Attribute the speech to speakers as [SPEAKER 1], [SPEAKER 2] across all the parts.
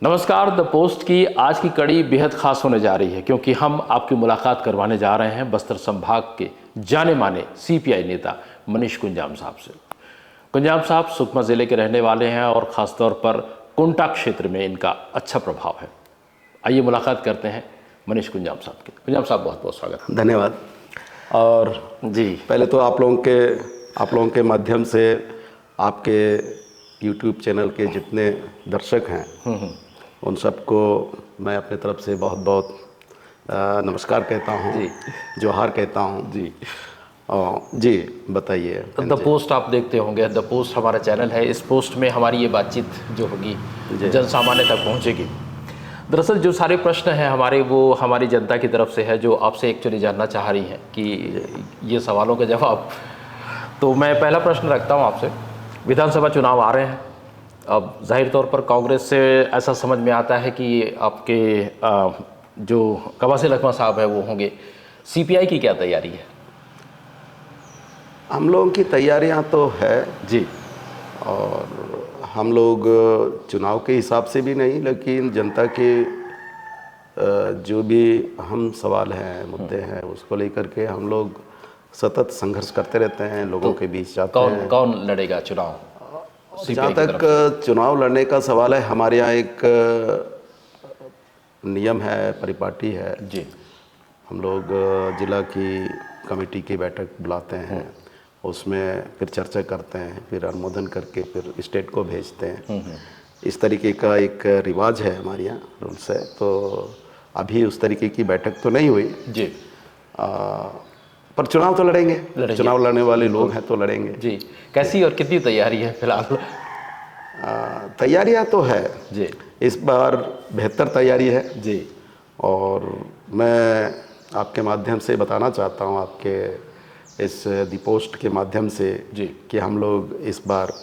[SPEAKER 1] नमस्कार। The post की आज की कड़ी बेहद खास होने जा रही है क्योंकि हम आपकी मुलाकात करवाने जा रहे हैं बस्तर संभाग के जाने माने सीपीआई नेता मनीष कुंजाम साहब से। कुंजाम साहब सुकमा ज़िले के रहने वाले हैं और ख़ासतौर पर कुंटा क्षेत्र में इनका अच्छा प्रभाव है। आइए मुलाकात करते हैं मनीष कुंजाम साहब की। कुंजाम साहब बहुत बहुत स्वागत है।
[SPEAKER 2] धन्यवाद। और
[SPEAKER 1] जी,
[SPEAKER 2] पहले तो आप लोगों के माध्यम से आपके YouTube चैनल के जितने दर्शक हैं उन सबको मैं अपने तरफ से बहुत बहुत नमस्कार कहता हूँ, जोहार कहता हूँ। जी बताइए।
[SPEAKER 1] द पोस्ट आप देखते होंगे। द पोस्ट हमारा चैनल है। इस पोस्ट में हमारी ये बातचीत जो होगी जन सामान्य तक पहुँचेगी। दरअसल जो सारे प्रश्न हैं हमारे, वो हमारी जनता की तरफ से है जो आपसे एक्चुअली जानना चाह रही हैं कि ये सवालों का जवाब। तो मैं पहला प्रश्न रखता हूँ आपसे। विधानसभा चुनाव आ रहे हैं। अब जाहिर तौर पर कांग्रेस से ऐसा समझ में आता है कि आपके जो कवासी लखमा साहब है वो होंगे। सीपीआई की क्या तैयारी है?
[SPEAKER 2] हम लोगों की तैयारियां तो है
[SPEAKER 1] जी,
[SPEAKER 2] और हम लोग चुनाव के हिसाब से भी नहीं, लेकिन जनता के जो भी अहम सवाल हैं, मुद्दे हैं, उसको लेकर के हम लोग सतत संघर्ष करते रहते हैं, लोगों के बीच जाते हैं।
[SPEAKER 1] कौन लड़ेगा चुनाव?
[SPEAKER 2] जहाँ तक चुनाव लड़ने का सवाल है, हमारे यहाँ एक नियम है, परिपाटी है।
[SPEAKER 1] जी,
[SPEAKER 2] हम लोग जिला की कमेटी की बैठक बुलाते हैं, उसमें फिर चर्चा करते हैं, फिर अनुमोदन करके फिर स्टेट को भेजते हैं। इस तरीके का एक रिवाज है हमारे यहाँ, रूल्स है। तो अभी उस तरीके की बैठक तो नहीं हुई
[SPEAKER 1] जी,
[SPEAKER 2] पर चुनाव तो लड़ेंगे। चुनाव लड़ने वाले लोग हैं तो लड़ेंगे।
[SPEAKER 1] जी। कैसी और कितनी तैयारी है फिलहाल?
[SPEAKER 2] तैयारियां तो है
[SPEAKER 1] जी,
[SPEAKER 2] इस बार बेहतर तैयारी है
[SPEAKER 1] जी,
[SPEAKER 2] और मैं आपके माध्यम से बताना चाहता हूं, आपके इस दी पोस्ट के माध्यम से
[SPEAKER 1] जी,
[SPEAKER 2] कि हम लोग इस बार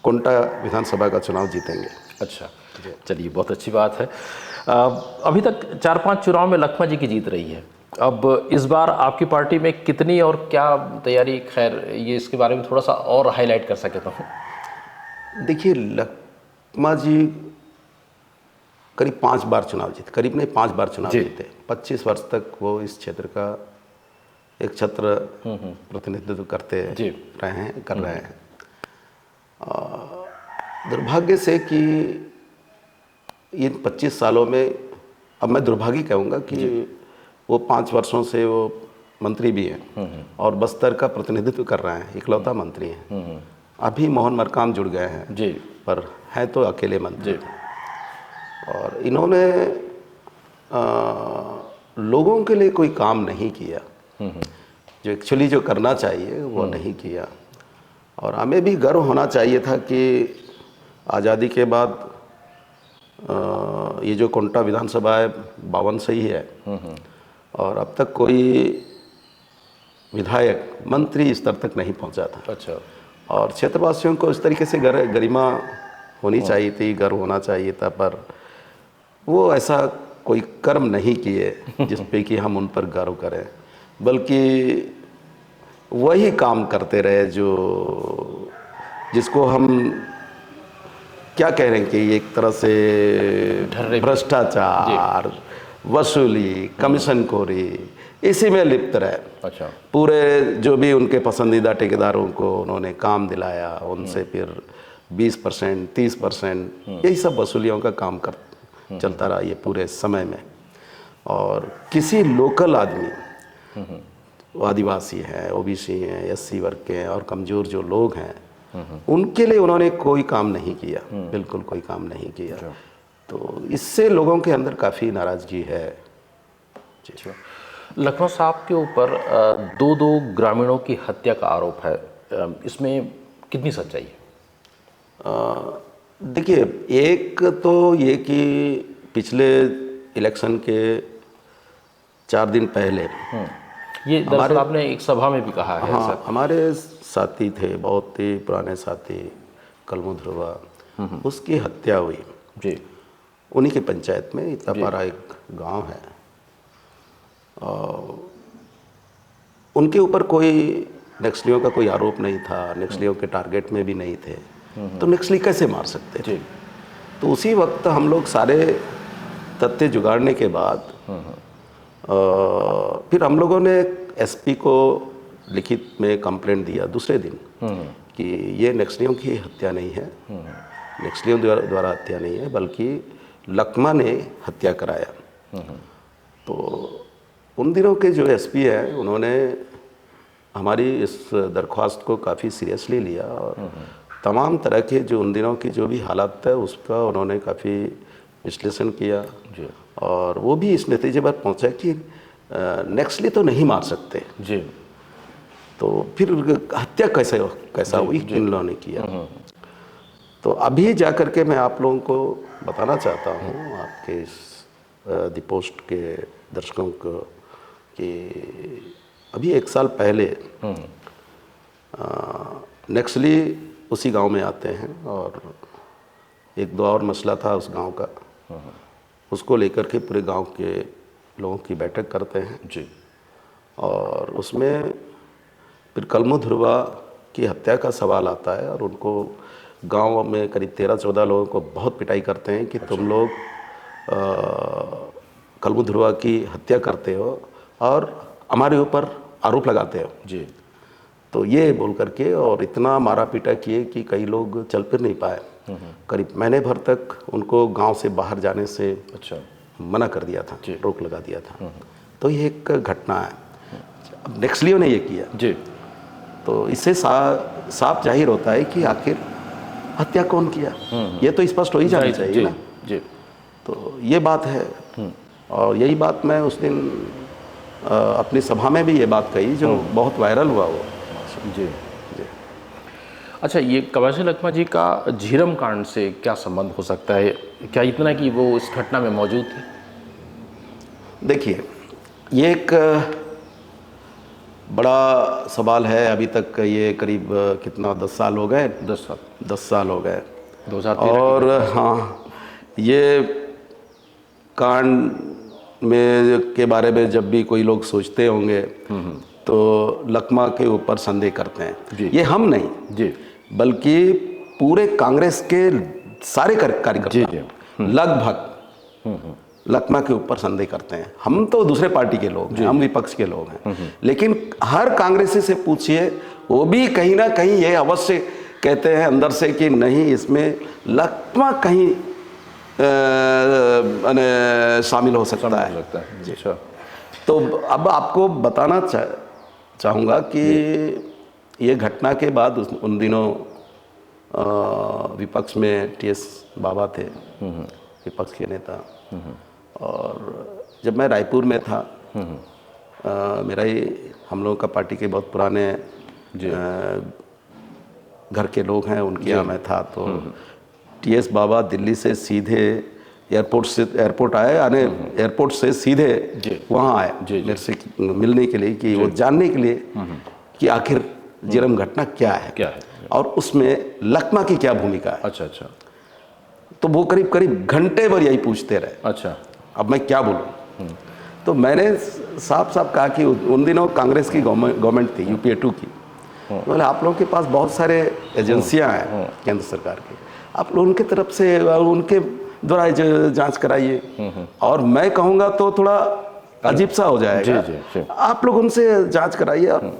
[SPEAKER 2] कुंटा विधानसभा का चुनाव जीतेंगे।
[SPEAKER 1] अच्छा, चलिए बहुत अच्छी बात है। अभी तक 4-5 चुनाव में लखमा जी की जीत रही है। अब इस बार आपकी पार्टी में कितनी और क्या तैयारी, खैर ये इसके बारे में थोड़ा सा और हाईलाइट कर सके तो?
[SPEAKER 2] देखिए, लखमा जी करीब 5 बार चुनाव जीते, करीब नहीं 5 बार चुनाव जीते। 25 वर्ष तक वो इस क्षेत्र का एक छत्र प्रतिनिधित्व करते रहे हैं, कर रहे हैं। दुर्भाग्य से कि इन 25 सालों में, अब मैं दुर्भाग्य कहूँगा कि वो 5 वर्षों से वो मंत्री भी हैं और बस्तर का प्रतिनिधित्व कर रहे हैं, इकलौता मंत्री हैं। अभी मोहन मरकाम जुड़ गए हैं
[SPEAKER 1] जी,
[SPEAKER 2] पर हैं तो अकेले मंत्री।
[SPEAKER 1] जी,
[SPEAKER 2] और इन्होंने लोगों के लिए कोई काम नहीं किया, जो एक्चुअली जो करना चाहिए वो नहीं किया। और हमें भी गर्व होना चाहिए था कि आज़ादी के बाद ये जो कुंटा विधानसभा है 52 से ही है और अब तक कोई विधायक मंत्री स्तर तक नहीं पहुंचा था।
[SPEAKER 1] अच्छा,
[SPEAKER 2] और क्षेत्रवासियों को इस तरीके से गरिमा होनी चाहिए थी, गर्व होना चाहिए था, पर वो ऐसा कोई कर्म नहीं किए जिस पे कि हम उन पर गर्व करें, बल्कि वही काम करते रहे जो जिसको हम क्या कह रहे हैं कि एक तरह से भ्रष्टाचार, वसूली, कमीशनखोरी, इसी में लिप्त रहे।
[SPEAKER 1] अच्छा,
[SPEAKER 2] पूरे जो भी उनके पसंदीदा ठेकेदारों को उन्होंने काम दिलाया, उनसे फिर 20%, 30% यही सब वसूलियों का काम चलता रहा ये पूरे समय में। और किसी लोकल आदमी, आदिवासी हैं, ओबीसी हैं, एससी वर्ग के हैं और कमज़ोर जो लोग हैं, उनके लिए उन्होंने कोई काम नहीं किया, बिल्कुल कोई काम नहीं किया। तो इससे लोगों के अंदर काफ़ी नाराज़गी है। जी,
[SPEAKER 1] लखनऊ साहब के ऊपर 2 ग्रामीणों की हत्या का आरोप है। इसमें कितनी सच्चाई है?
[SPEAKER 2] देखिए, एक तो ये कि पिछले इलेक्शन के 4 दिन पहले
[SPEAKER 1] ये दरअसल आपने एक सभा में भी कहा है।
[SPEAKER 2] हाँ, हमारे साथी थे, बहुत ही पुराने साथी, कलमू ध्रुवा, उसकी हत्या हुई
[SPEAKER 1] जी,
[SPEAKER 2] उन्हीं की पंचायत में। इतापारा एक गांव है और उनके ऊपर कोई नक्सलियों का कोई आरोप नहीं था, नक्सलियों के टारगेट में भी नहीं थे। तो नक्सली कैसे मार सकते थे? तो उसी वक्त हम लोग सारे तथ्य जुगाड़ने के बाद फिर हम लोगों ने एसपी को लिखित में कंप्लेंट दिया दूसरे दिन कि ये नक्सलियों की हत्या नहीं है, नक्सलियों द्वारा हत्या नहीं है, बल्कि लकमा ने हत्या कराया। तो उन दिनों के जो एसपी हैं उन्होंने हमारी इस दरख्वास्त को काफ़ी सीरियसली लिया और तमाम तरह के जो उन दिनों की जो भी हालात है उसका उन्होंने काफ़ी विश्लेषण किया
[SPEAKER 1] जी।
[SPEAKER 2] और वो भी इस नतीजे पर पहुंचा कि नक्सली तो नहीं मार सकते
[SPEAKER 1] जी।
[SPEAKER 2] तो फिर हत्या कैसा हुई, किन लोगों ने किया। तो अभी जा कर के मैं आप लोगों को बताना चाहता हूँ, आपके इस द पोस्ट के दर्शकों को, कि अभी 1 साल पहले नक्सली उसी गांव में आते हैं और 1-2 और मसला था उस गांव का, उसको लेकर के पूरे गांव के लोगों की बैठक करते हैं
[SPEAKER 1] जी।
[SPEAKER 2] और उसमें फिर कलमो ध्रुवा की हत्या का सवाल आता है और उनको गांव में करीब 13-14 लोगों को बहुत पिटाई करते हैं कि तुम लोग कलमो ध्रुवा की हत्या करते हो और हमारे ऊपर आरोप लगाते हो
[SPEAKER 1] जी।
[SPEAKER 2] तो ये बोल करके और इतना मारा पीटा किए कि कई लोग चल फिर नहीं पाए। करीब महीने भर तक उनको गांव से बाहर जाने से
[SPEAKER 1] अच्छा
[SPEAKER 2] मना कर दिया था, रोक लगा दिया था। तो ये एक घटना है। अब नक्सलियों ने ये किया
[SPEAKER 1] जी।
[SPEAKER 2] तो इससे साफ जाहिर होता है कि आखिर हत्या कौन किया, ये तो स्पष्ट हो ही जानी चाहिए
[SPEAKER 1] जी।
[SPEAKER 2] ना।
[SPEAKER 1] जी।
[SPEAKER 2] तो ये बात है और यही बात मैं उस दिन अपनी सभा में भी ये बात कही जो बहुत वायरल हुआ वो।
[SPEAKER 1] जी। जी। अच्छा, ये कवासी लखमा जी का झीरम कांड से क्या संबंध हो सकता है? क्या इतना कि वो इस घटना में मौजूद थे?
[SPEAKER 2] देखिए, ये एक बड़ा सवाल है। अभी तक ये करीब कितना 10 साल हो गए, 10 साल हो गए
[SPEAKER 1] 2013
[SPEAKER 2] और हाँ, ये कांड में के बारे में जब भी कोई लोग सोचते होंगे तो लकमा के ऊपर संदेह करते हैं। ये हम नहीं
[SPEAKER 1] जी,
[SPEAKER 2] बल्कि पूरे कांग्रेस के सारे कार्यकर्ता लगभग लकमा के ऊपर संदेह करते हैं। हम तो दूसरे पार्टी के लोग हैं, हम विपक्ष के लोग हैं, लेकिन हर कांग्रेसी से पूछिए, वो भी कहीं ना कहीं ये अवश्य कहते हैं अंदर से कि नहीं, इसमें लकमा कहीं शामिल हो सकता है।
[SPEAKER 1] अच्छा।
[SPEAKER 2] तो अब आपको बताना चाहूँगा कि ये घटना के बाद उन दिनों विपक्ष में टीएस बाबा थे, विपक्ष के नेता, और जब मैं रायपुर में था, मेरा ही हम लोगों का पार्टी के बहुत पुराने घर के लोग हैं, उनके यहाँ मैं था। तो टीएस बाबा दिल्ली से सीधे एयरपोर्ट आए, यानी एयरपोर्ट से सीधे वहाँ आए मेरे से मिलने के लिए, कि वो जानने के लिए कि आखिर झीरम घटना क्या है और उसमें लकमा की क्या भूमिका है।
[SPEAKER 1] अच्छा अच्छा।
[SPEAKER 2] तो वो करीब करीब घंटे भर यही पूछते रहे।
[SPEAKER 1] अच्छा।
[SPEAKER 2] अब मैं क्या बोलूं? तो मैंने साफ साफ कहा कि उन दिनों कांग्रेस की गवर्नमेंट थी, यूपीए 2 की। बोले आप लोगों के पास बहुत सारे एजेंसियां हैं केंद्र सरकार की, आप लोग उनके तरफ से उनके द्वारा जांच कराइए। और मैं कहूँगा तो थोड़ा अजीब सा हो जाएगा।
[SPEAKER 1] जी।
[SPEAKER 2] आप लोग उनसे जांच कराइए और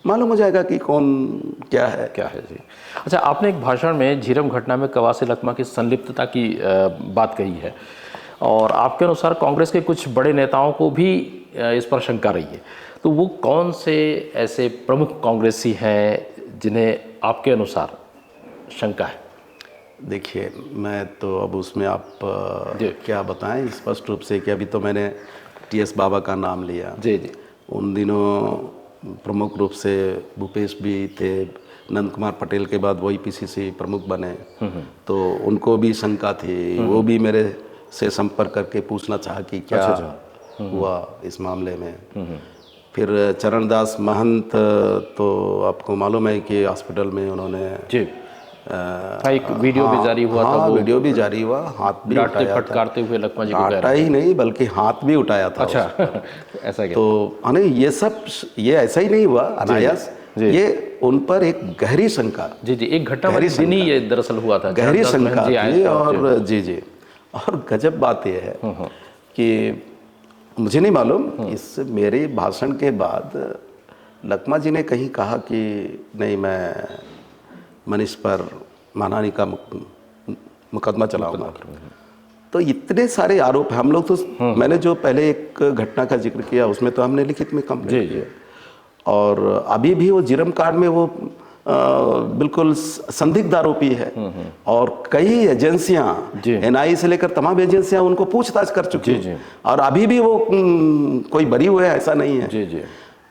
[SPEAKER 2] मालूम हो जाएगा कि कौन क्या है
[SPEAKER 1] जी। अच्छा, आपने एक भाषण में झीरम घटना में कवासी लखमा की संलिप्तता की बात कही है और आपके अनुसार कांग्रेस के कुछ बड़े नेताओं को भी इस पर शंका रही है। तो वो कौन से ऐसे प्रमुख कांग्रेसी हैं जिन्हें आपके अनुसार शंका है?
[SPEAKER 2] देखिए, मैं तो अब उसमें आप क्या बताएं स्पष्ट रूप से कि अभी तो मैंने टीएस बाबा का नाम लिया।
[SPEAKER 1] जी।
[SPEAKER 2] उन दिनों प्रमुख रूप से भूपेश भी थे, नंद कुमार पटेल के बाद वही पीसीसी प्रमुख बने, तो उनको भी शंका थी। वो भी मेरे से संपर्क करके पूछना चाहा कि क्या हुआ इस मामले में। फिर चरणदास महंत, तो आपको मालूम है कि हॉस्पिटल में उन्होंने
[SPEAKER 1] एक वीडियो भी जारी हुआ था। वो
[SPEAKER 2] वीडियो भी जारी हुआ, हाथ भी उठाया था,
[SPEAKER 1] फटकारते हुए लखमा जी को
[SPEAKER 2] डांटा ही नहीं बल्कि हाथ भी उठाया था।
[SPEAKER 1] अच्छा। ऐसा क्या?
[SPEAKER 2] तो नहीं, ये सब ये ऐसा ही नहीं हुआ अनायास, ये उन पर एक गहरी शंका,
[SPEAKER 1] जी जी, एक घटना वाले दिन ही ये दरअसल हुआ था,
[SPEAKER 2] गहरी
[SPEAKER 1] जब 10
[SPEAKER 2] शंका
[SPEAKER 1] बहन जी आए
[SPEAKER 2] थी।
[SPEAKER 1] थे
[SPEAKER 2] और जी, और गजब बात यह है कि मुझे नहीं मालूम, इस मेरे भाषण के बाद लकमा जी ने कहीं कहा कि नहीं, मैं मनीष पर मानहानि का मुकदमा चलाऊंगा। तो इतने सारे आरोप हैं। हम लोग तो, मैंने जो पहले एक घटना का जिक्र किया उसमें तो हमने लिखित में कंप्लेंट किया, और अभी भी वो जिरम कांड में वो बिल्कुल संदिग्ध आरोपी है, और कई एजेंसियां, एनआई से लेकर तमाम एजेंसियां उनको पूछताछ कर चुकी हैं, और अभी भी वो कोई बरी हुए है ऐसा नहीं है।
[SPEAKER 1] जी।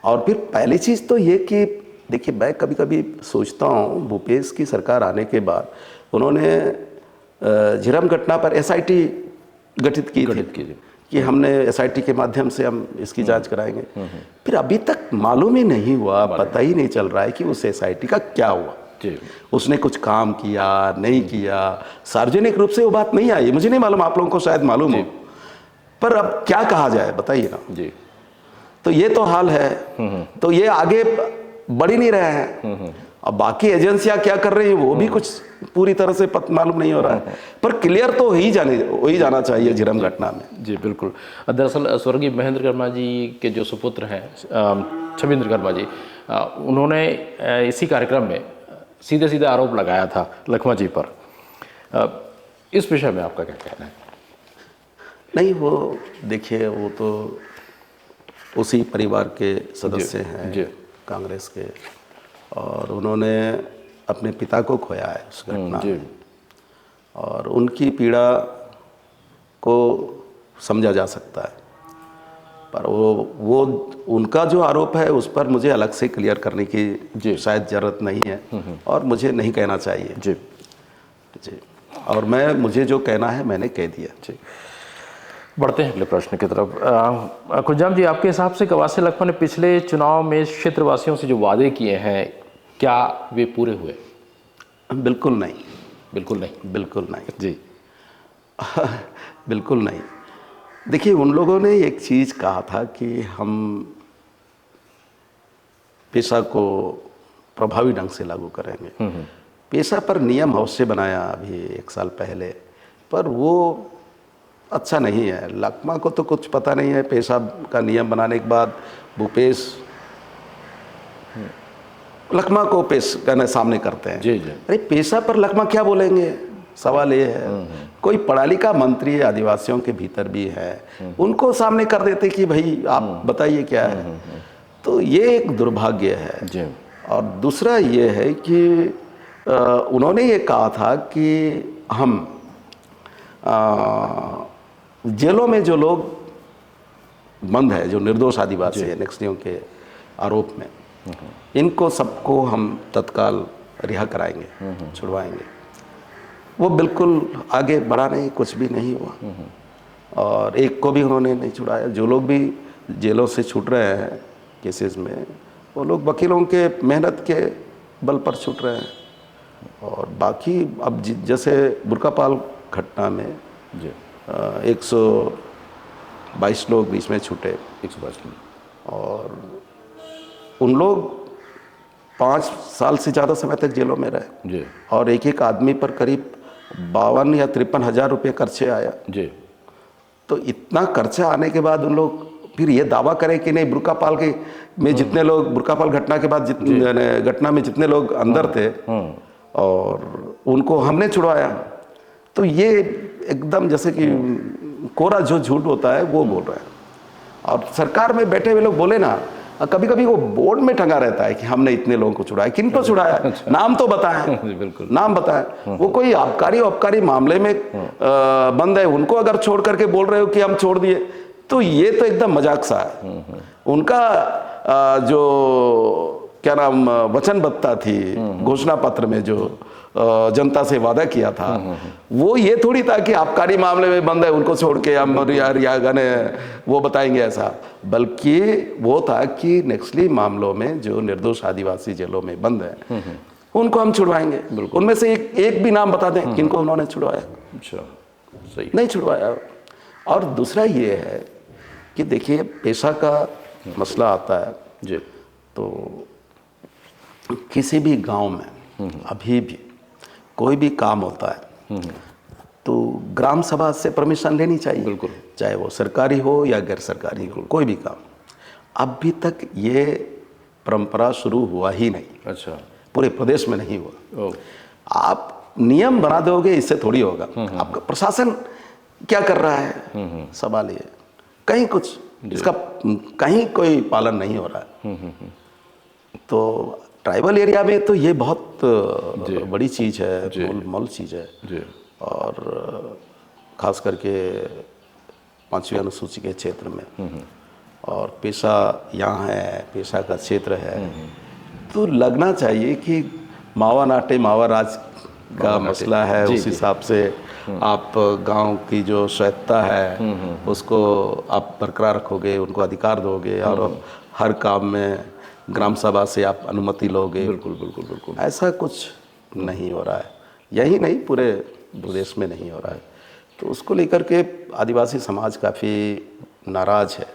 [SPEAKER 2] और फिर पहली चीज़ तो ये कि देखिए, मैं कभी कभी सोचता हूँ, भूपेश की सरकार आने के बाद उन्होंने झीरम घटना पर एसआईटी गठित की थी कि हमने एसआईटी के माध्यम से हम इसकी जांच कराएंगे। फिर अभी तक मालूम ही नहीं हुआ, पता ही नहीं चल रहा है कि उस एसआईटी का क्या हुआ, उसने कुछ काम किया नहीं किया, सार्वजनिक रूप से वो बात नहीं आई। मुझे नहीं मालूम, आप लोगों को शायद मालूम हो, पर अब क्या कहा जाए बताइए ना जी। तो ये तो हाल है। तो ये आगे बढ़ ही नहीं रहे हैं। अब बाकी एजेंसियां क्या कर रही है वो भी कुछ पूरी तरह से मालूम नहीं हो रहा है, पर क्लियर तो हो ही जाना चाहिए झीरम घटना में।
[SPEAKER 1] जी बिल्कुल। दरअसल स्वर्गीय महेंद्र कर्मा जी के जो सुपुत्र हैं छबिंद्र कर्मा जी, उन्होंने इसी कार्यक्रम में सीधे सीधे आरोप लगाया था लकमा जी पर। इस विषय में आपका क्या कहना है?
[SPEAKER 2] नहीं, वो देखिए, वो तो उसी परिवार के सदस्य हैं कांग्रेस के, और उन्होंने अपने पिता को खोया है उस घटना में, और उनकी पीड़ा को समझा जा सकता है, पर वो उनका जो आरोप है उस पर मुझे अलग से क्लियर करने की शायद ज़रूरत नहीं है, और मुझे नहीं कहना चाहिए जी। और मुझे जो कहना है मैंने कह दिया जी।
[SPEAKER 1] बढ़ते हैं अगले प्रश्न की तरफ। खुजाम जी, आपके हिसाब से कवासी लखमा ने पिछले चुनाव में क्षेत्रवासियों से जो वादे किए हैं, क्या वे पूरे हुए?
[SPEAKER 2] बिल्कुल नहीं।
[SPEAKER 1] बिल्कुल नहीं?
[SPEAKER 2] बिल्कुल नहीं
[SPEAKER 1] जी।
[SPEAKER 2] बिल्कुल नहीं। देखिए, उन लोगों ने एक चीज़ कहा था कि हम पेशा को प्रभावी ढंग से लागू करेंगे। पेशा पर नियम अवश्य बनाया अभी 1 साल पहले, पर वो अच्छा नहीं है। लकमा को तो कुछ पता नहीं है। पेशा का नियम बनाने के बाद भूपेश लकमा को पेश करने सामने करते हैं।
[SPEAKER 1] जी।
[SPEAKER 2] अरे पेशा पर लकमा क्या बोलेंगे? सवाल ये है। कोई पढ़ा लिखा मंत्री आदिवासियों के भीतर भी है, उनको सामने कर देते कि भाई आप बताइए क्या है। तो ये एक दुर्भाग्य है जी। और दूसरा ये है कि उन्होंने ये कहा था कि हम जेलों में जो लोग बंद है, जो निर्दोष आदिवासी है नक्सलियों के आरोप में, इनको सबको हम तत्काल रिहा कराएंगे, छुड़वाएंगे। वो बिल्कुल आगे बढ़ा नहीं, कुछ भी नहीं हुआ, और एक को भी उन्होंने नहीं छुड़ाया। जो लोग भी जेलों से छूट रहे हैं केसेस में, वो लोग वकीलों के मेहनत के बल पर छूट रहे हैं। और बाकी अब जैसे बुरकापाल घटना में 122 लोग बीच में छूटे,
[SPEAKER 1] 122 लोग,
[SPEAKER 2] और उन लोग 5 साल से ज़्यादा समय तक जेलों में रहे जी। और एक आदमी पर करीब 52 या 53 हज़ार रुपये खर्चे आया जी। तो इतना खर्चा आने के बाद उन लोग फिर ये दावा करें कि नहीं, बुरकापाल के में जितने लोग, बुरकापाल घटना के बाद घटना में जितने लोग अंदर थे और उनको हमने छुड़वाया, तो ये एकदम जैसे कि कोरा जो झूठ होता है वो बोल रहे हैं। और सरकार में बैठे हुए लोग बोले ना, कभी कभी वो बोर्ड में टंगा रहता है कि हमने इतने लोगों को छुड़ाया। किन को छुड़ाया? नाम तो बताएं। बिल्कुल नाम बताएं। वो कोई आबकारी मामले में बंद है, उनको अगर छोड़ करके बोल रहे हो कि हम छोड़ दिए, तो ये तो एकदम मजाक सा है। उनका जो क्या नाम वचनबद्धता थी घोषणा पत्र में, जो जनता से वादा किया था, वो ये थोड़ी था कि आबकारी मामले में बंद है उनको छोड़ के हम रियागने वो बताएंगे ऐसा, बल्कि वो था कि नक्सली मामलों में जो निर्दोष आदिवासी जेलों में बंद है उनको हम छुड़वाएंगे। उनमें से एक भी नाम बता दें किनको उन्होंने छुड़वाया? अच्छा, सही नहीं छुड़वाया। और दूसरा ये है कि देखिए, पेशा का मसला आता है जी, तो किसी भी गांव में अभी भी कोई भी काम होता है तो ग्राम सभा से परमिशन लेनी चाहिए।
[SPEAKER 1] बिल्कुल।
[SPEAKER 2] चाहे वो सरकारी हो या गैर सरकारी हो, कोई भी काम। अभी तक ये परंपरा शुरू हुआ ही नहीं।
[SPEAKER 1] अच्छा।
[SPEAKER 2] पूरे प्रदेश में नहीं हुआ।
[SPEAKER 1] ओ,
[SPEAKER 2] आप नियम बना दोगे, इससे थोड़ी होगा। आपका प्रशासन क्या कर रहा है, सवाल ये। कहीं कुछ इसका कहीं कोई पालन नहीं हो रहा है। तो ट्राइबल एरिया में तो ये बहुत बड़ी चीज़ है, मोल चीज़ है।
[SPEAKER 1] जी।
[SPEAKER 2] और ख़ास करके 5वीं अनुसूची के क्षेत्र में, और पेशा यहाँ है, पेशा का क्षेत्र है, तो लगना चाहिए कि मावा नाटे मावा राज का मसला है। उस हिसाब से आप गांव की जो स्वायत्ता है उसको आप बरकरार रखोगे, उनको अधिकार दोगे, और हर काम में ग्राम सभा से आप अनुमति लोगे।
[SPEAKER 1] बिल्कुल बिल्कुल बिल्कुल।
[SPEAKER 2] ऐसा कुछ नहीं हो रहा है, यही नहीं पूरे प्रदेश में नहीं हो रहा है। तो उसको लेकर के आदिवासी समाज काफ़ी नाराज है,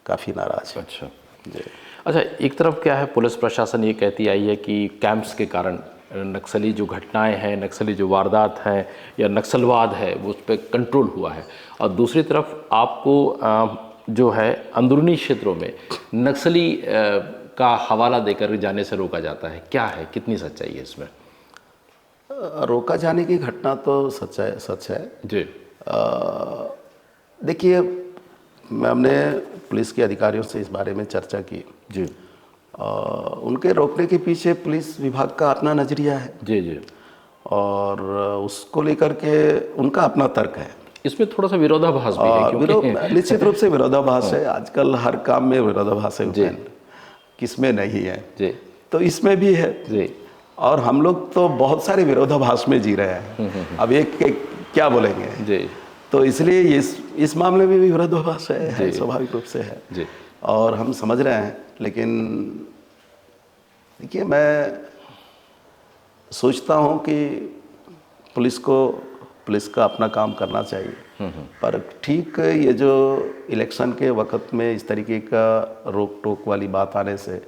[SPEAKER 2] काफ़ी नाराज है।
[SPEAKER 1] अच्छा
[SPEAKER 2] जी।
[SPEAKER 1] अच्छा, एक तरफ क्या है, पुलिस प्रशासन ये कहती आई है कि कैंप्स के कारण नक्सली जो घटनाएं हैं, नक्सली जो वारदात हैं या नक्सलवाद है वो उस पर कंट्रोल हुआ है, और दूसरी तरफ आपको जो है अंदरूनी क्षेत्रों में नक्सली का हवाला देकर जाने से रोका जाता है। क्या है, कितनी सच्चाई है इसमें?
[SPEAKER 2] रोका जाने की घटना तो सच है
[SPEAKER 1] जी।
[SPEAKER 2] देखिए, हमने पुलिस के अधिकारियों से इस बारे में चर्चा की
[SPEAKER 1] जी।
[SPEAKER 2] उनके रोकने के पीछे पुलिस विभाग का अपना नज़रिया है।
[SPEAKER 1] जी जी।
[SPEAKER 2] और उसको लेकर के उनका अपना तर्क है।
[SPEAKER 1] इसमें थोड़ा सा विरोधाभास भी है, क्योंकि
[SPEAKER 2] निश्चित रूप से विरोधाभास है। आजकल हर काम में विरोधाभास है, किसमें नहीं है।
[SPEAKER 1] जी।
[SPEAKER 2] तो इसमें भी है
[SPEAKER 1] जी।
[SPEAKER 2] और हम लोग तो बहुत सारे विरोधाभास में जी रहे हैं। अब एक क्या बोलेंगे
[SPEAKER 1] जी।
[SPEAKER 2] तो इसलिए इस मामले में भी विरोधाभास है, स्वाभाविक रूप से है
[SPEAKER 1] जी।
[SPEAKER 2] और हम समझ रहे हैं। लेकिन देखिए, मैं सोचता हूं कि पुलिस का अपना काम करना चाहिए, पर ठीक ये जो इलेक्शन के वक्त में इस तरीके का रोक टोक वाली बात आने से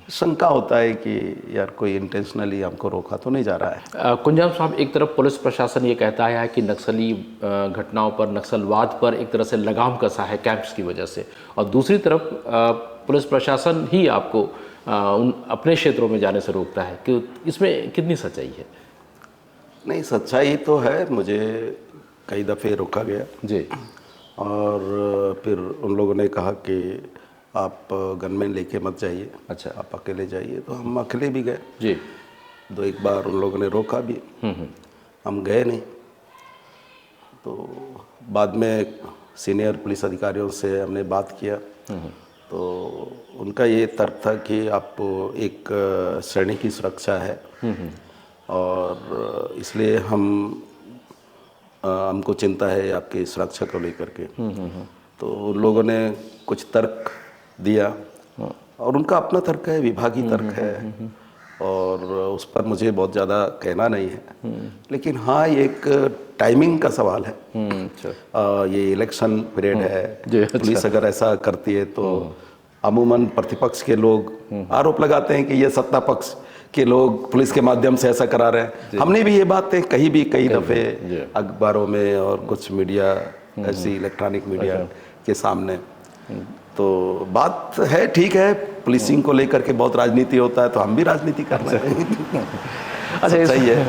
[SPEAKER 2] शंका होता है कि यार कोई इंटेंशनली हमको रोका तो नहीं जा रहा है।
[SPEAKER 1] कुंजाम साहब, एक तरफ पुलिस प्रशासन ये कहता है कि नक्सली घटनाओं पर, नक्सलवाद पर एक तरह से लगाम कसा है कैंप्स की वजह से, और दूसरी तरफ पुलिस प्रशासन ही आपको उन अपने क्षेत्रों में जाने से रोकता है, कि इसमें कितनी सच्चाई है?
[SPEAKER 2] नहीं, सच्चाई तो है। मुझे कई दफ़े रोका गया
[SPEAKER 1] जी।
[SPEAKER 2] और फिर उन लोगों ने कहा कि आप गनमैन लेके मत जाइए,
[SPEAKER 1] अच्छा,
[SPEAKER 2] आप अकेले जाइए। तो हम अकेले भी गए
[SPEAKER 1] जी।
[SPEAKER 2] एक बार उन लोगों ने रोका भी, हम गए नहीं। तो बाद में सीनियर पुलिस अधिकारियों से हमने बात किया तो उनका ये तर्क था कि आप एक श्रेणी की सुरक्षा है और इसलिए हमको चिंता है आपकी सुरक्षा को लेकर के। तो उन लोगों ने कुछ तर्क दिया और उनका अपना तर्क है, विभागीय तर्क है, और उस पर मुझे बहुत ज़्यादा कहना नहीं है। लेकिन हाँ, ये एक टाइमिंग का सवाल है। ये इलेक्शन पीरियड है, पुलिस अगर ऐसा करती है तो अमूमन प्रतिपक्ष के लोग आरोप लगाते हैं कि ये सत्ता पक्ष के लोग पुलिस के माध्यम से ऐसा करा रहे हैं। हमने भी ये बातें कहीं भी कई दफ़े अखबारों में और कुछ मीडिया, ऐसी इलेक्ट्रॉनिक मीडिया के सामने। तो बात है, ठीक है, पुलिसिंग को लेकर के बहुत राजनीति होता है, तो हम भी राजनीति कर रहे हैं।
[SPEAKER 1] अच्छा,
[SPEAKER 2] सही है।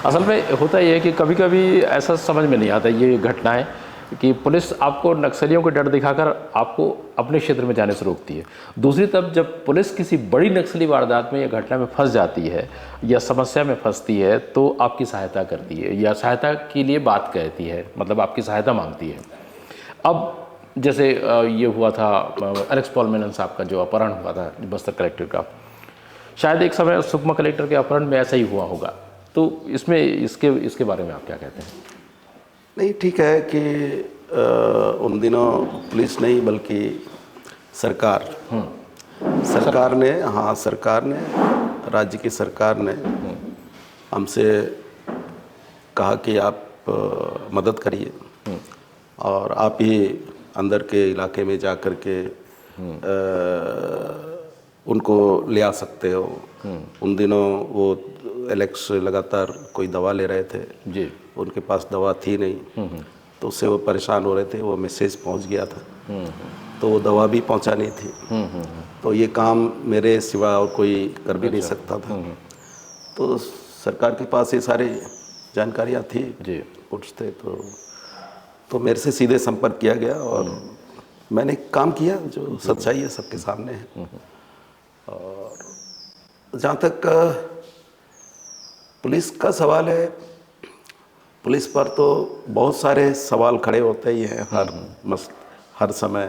[SPEAKER 1] असल में होता ये है कि कभी कभी ऐसा समझ में नहीं आता ये घटनाएं कि पुलिस आपको नक्सलियों को डर दिखाकर आपको अपने क्षेत्र में जाने से रोकती है। दूसरी तरफ जब पुलिस किसी बड़ी नक्सली वारदात में या घटना में फंस जाती है या समस्या में फंसती है तो आपकी सहायता करती है या सहायता के लिए बात कहती है, मतलब आपकी सहायता मांगती है। अब जैसे ये हुआ था एलेक्स पॉल मेनन साहब का जो अपहरण हुआ था बस्तर कलेक्टर का, शायद एक समय सुकमा कलेक्टर के अपहरण में ऐसा ही हुआ होगा। तो इसमें इसके बारे में आप क्या कहते हैं?
[SPEAKER 2] नहीं, ठीक है कि उन दिनों पुलिस नहीं बल्कि सरकार ने, हाँ, सरकार ने, राज्य की सरकार ने हमसे कहा कि आप मदद करिए और आप ही अंदर के इलाके में जा कर के उनको ले आ सकते हो। उन दिनों वो एलेक्स लगातार कोई दवा ले रहे थे,
[SPEAKER 1] जी।
[SPEAKER 2] उनके पास दवा थी नहीं, तो उससे वो परेशान हो रहे थे। वो मैसेज पहुंच गया था, तो वो दवा भी पहुंचानी थी। तो ये काम मेरे सिवा और कोई कर भी नहीं सकता था। तो सरकार के पास ये सारी जानकारियाँ थी,
[SPEAKER 1] जी।
[SPEAKER 2] पुट्स थे, तो मेरे से सीधे संपर्क किया गया और मैंने काम किया जो सच्चाई है सबके सामने है। और जहाँ तक पुलिस का सवाल है, पुलिस पर तो बहुत सारे सवाल खड़े होते ही हैं हर समय,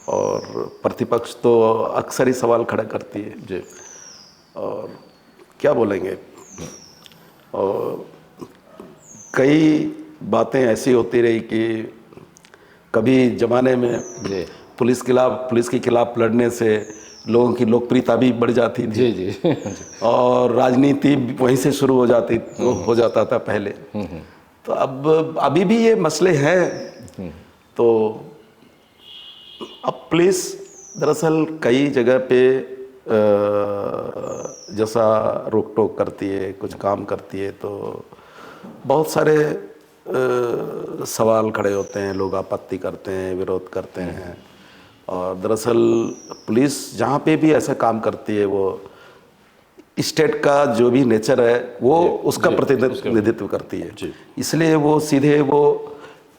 [SPEAKER 2] और प्रतिपक्ष तो अक्सर ही सवाल खड़ा करती है
[SPEAKER 1] जी।
[SPEAKER 2] और क्या बोलेंगे। और कई बातें ऐसी होती रही कि कभी ज़माने में
[SPEAKER 1] जी।
[SPEAKER 2] पुलिस के खिलाफ लड़ने से लोगों की लोकप्रियता भी बढ़ जाती थी।
[SPEAKER 1] जी। जी।
[SPEAKER 2] और राजनीति वहीं से शुरू हो जाता था पहले। तो अब अभी भी ये मसले हैं। तो अब पुलिस दरअसल कई जगह पे जैसा रोक टोक करती है, कुछ काम करती है, तो बहुत सारे सवाल खड़े होते हैं, लोग आपत्ति करते हैं, विरोध करते हैं। और दरअसल पुलिस जहाँ पे भी ऐसा काम करती है, वो स्टेट का जो भी नेचर है वो उसका प्रतिनिधित्व करती है। इसलिए वो सीधे वो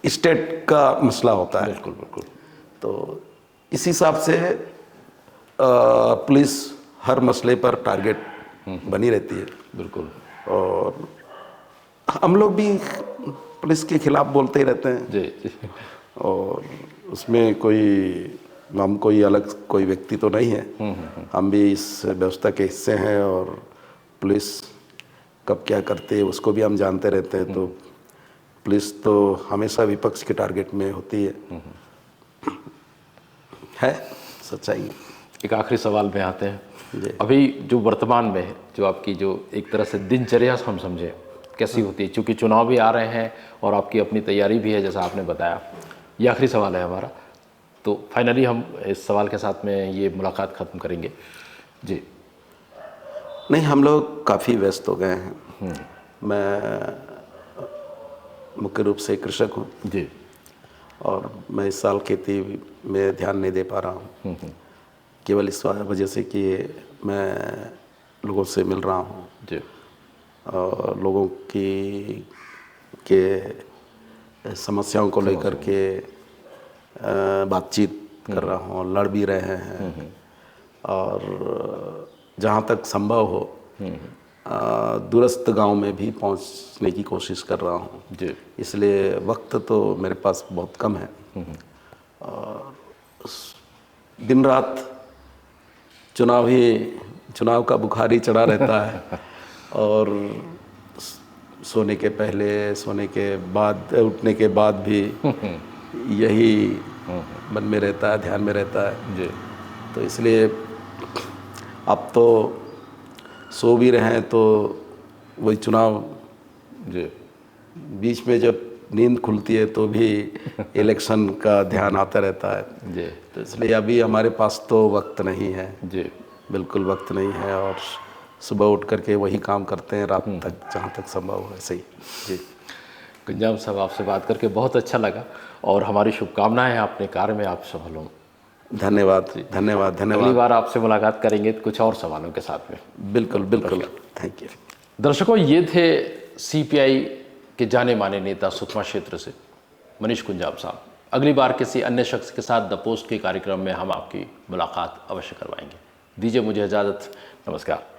[SPEAKER 2] स्टेट का मसला होता है।
[SPEAKER 1] बिल्कुल बिल्कुल।
[SPEAKER 2] तो इस हिसाब से पुलिस हर मसले पर टारगेट बनी रहती है।
[SPEAKER 1] बिल्कुल।
[SPEAKER 2] और हम लोग भी पुलिस के खिलाफ बोलते ही रहते हैं।
[SPEAKER 1] जी।
[SPEAKER 2] और उसमें हम कोई अलग कोई व्यक्ति तो नहीं है। हम भी इस व्यवस्था के हिस्से हैं और पुलिस कब क्या करते है उसको भी हम जानते रहते हैं। तो पुलिस तो हमेशा विपक्ष के टारगेट में होती है सच्चाई।
[SPEAKER 1] एक आखिरी सवाल में आते हैं। अभी जो वर्तमान में है, जो आपकी जो एक तरह से दिनचर्या हम समझे कैसी होती है, क्योंकि चुनाव भी आ रहे हैं और आपकी अपनी तैयारी भी है जैसा आपने बताया। ये आखिरी सवाल है हमारा, तो फाइनली हम इस सवाल के साथ में ये मुलाकात ख़त्म करेंगे। जी।
[SPEAKER 2] नहीं, हम लोग काफ़ी व्यस्त हो गए हैं। मैं मुख्य रूप से कृषक हूँ
[SPEAKER 1] जी।
[SPEAKER 2] और मैं इस साल खेती में ध्यान नहीं दे पा रहा हूँ, केवल इस वजह से कि मैं लोगों से मिल रहा हूँ
[SPEAKER 1] जी।
[SPEAKER 2] और लोगों के समस्याओं को लेकर के बातचीत कर रहा हूँ, लड़ भी रहे हैं। और जहाँ तक संभव हो दूरस्थ गांव में भी पहुँचने की कोशिश कर रहा हूँ
[SPEAKER 1] जी।
[SPEAKER 2] इसलिए वक्त तो मेरे पास बहुत कम है। और दिन रात चुनाव का बुखार ही चढ़ा रहता है और सोने के पहले, सोने के बाद, उठने के बाद भी यही मन में रहता है, ध्यान में रहता है
[SPEAKER 1] जी।
[SPEAKER 2] तो इसलिए अब तो सो भी रहे हैं तो वही चुनाव
[SPEAKER 1] जी।
[SPEAKER 2] बीच में जब नींद खुलती है तो भी इलेक्शन का ध्यान आता रहता है
[SPEAKER 1] जी।
[SPEAKER 2] तो इसलिए अभी हमारे पास तो वक्त नहीं है
[SPEAKER 1] जी।
[SPEAKER 2] बिल्कुल वक्त नहीं है और सुबह उठ करके वही काम करते हैं रात तक जहाँ तक संभव हो ऐसे ही।
[SPEAKER 1] जी। गुंजाम साहब, आपसे बात करके बहुत अच्छा लगा और हमारी शुभकामनाएं हैं अपने कार्य में आप सफल हों।
[SPEAKER 2] धन्यवाद धन्यवाद
[SPEAKER 1] अगली
[SPEAKER 2] धन्यवाद।
[SPEAKER 1] बार आपसे मुलाकात करेंगे कुछ और सवालों के साथ में।
[SPEAKER 2] बिल्कुल बिल्कुल, थैंक यू।
[SPEAKER 1] दर्शकों, ये थे सीपीआई के जाने माने नेता सुकमा क्षेत्र से मनीष गुंजाम साहब। अगली बार किसी अन्य शख्स के साथ द पोस्ट के कार्यक्रम में हम आपकी मुलाकात अवश्य करवाएंगे। दीजिए मुझे इजाज़त, नमस्कार।